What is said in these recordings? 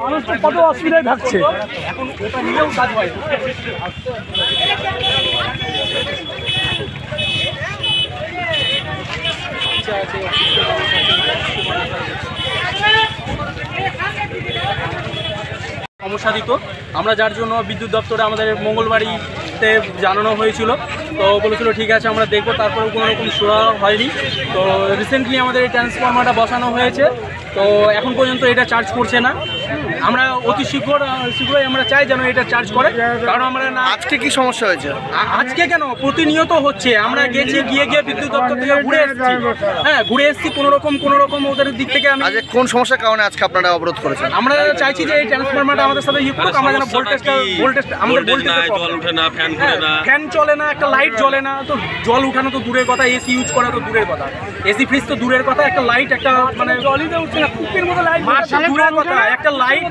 মানুষ তো কত অসুবিধায় থাকছে এখন ওটা নিয়েও কাজ হয়। সমস্যা দিত, আমরা যার জন্য বিদ্যুৎ দপ্তরে আমাদের মঙ্গলবাড়িতে জানানো হয়েছিল, তো বলেছিল ঠিক আছে আমরা দেখবো, তারপরে কোনো রকম শোয়া হয়নি। তো রিসেন্টলি আমাদের এই ট্রান্সফরমারটা বসানো হয়েছে, তো এখন পর্যন্ত এটা চার্জ করছে না। আমরা অতি শীঘ্রই আমরা চাই যেন এটা চার্জ করে, কারণ আমরা না। আজকে কি সমস্যা হয়েছে? আজকে কেন, প্রতিনিয়ত হচ্ছে। আমরা গেছি, গিয়ে বিদ্যুৎ দপ্তর থেকে ঘুরে এসেছি, হ্যাঁ ঘুরে এসেছি। কোনো রকম ওদের দিক থেকে আমি আজকে কোন সমস্যার কারণে আজকে আপনারা অবরোধ করেছেন? আমরা চাইছি যে এই ট্রান্সফরমারটা আমাদের সাথে ইয়ে করুক, আমরা যেন ভোল্টেজ আমাদের জল ওঠে না, ফ্যান চলে না, একটা লাইট জ্বলে না। তো জল উঠানো তো দূরের কথা, এসি ইউজ করা তো দূরের কথা, এসি ফ্রিজ তো দূরের কথা, একটা লাইট, একটা মানে জলিতে উঠছে না, কুপির মতো লাইট দূরের কথা, একটা লাইট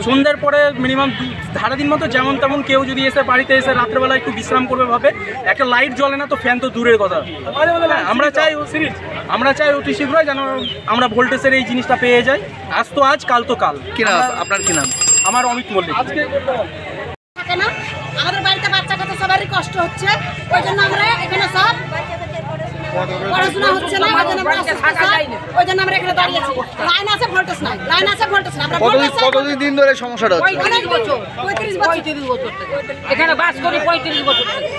সন্ধ্যার পরে মিনিমাম সারাদিন মতো যেমন তেমন কেউ যদি এসে বাড়িতে এসে রাত্রেবেলা একটু বিশ্রাম করবে ভাবে, একটা লাইট জ্বলে না, তো ফ্যান তো দূরের কথা। আমরা চাই অতি শীঘ্রই যেন আমরা ভোল্টেজের এই জিনিসটা পেয়ে যাই। আজ তো আজ, কাল তো কাল। কি নাম আপনার? কি নাম? আমার অমিত মল্লিক। আমাদের বাড়িতে বাচ্চা কাচ্চা সবারই কষ্ট হচ্ছে, ওই জন্য আমরা এখানে সব পড়াশোনা হচ্ছে না, ওই জন্য আমরা এখানে দাঁড়িয়েছি। লাইন আছে, ভোল্টেজ নাই, লাইন আছে, ভোল্টেজ নাই। কতদিন ধরে সমস্যাটা হচ্ছে? অনেক বছর, 35 বছর এখানে বাস করি 35 বছর থেকে,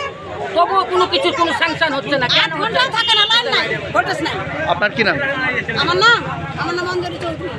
তবুও কোনো কিছু কোনো স্যাংশন হচ্ছে না। কেন ঘন্টাও থাকে না, লাইন নাই, ভোল্টেজ নাই। আপনার কি নাম? আমার নাম অঞ্জলি চৌধুরী।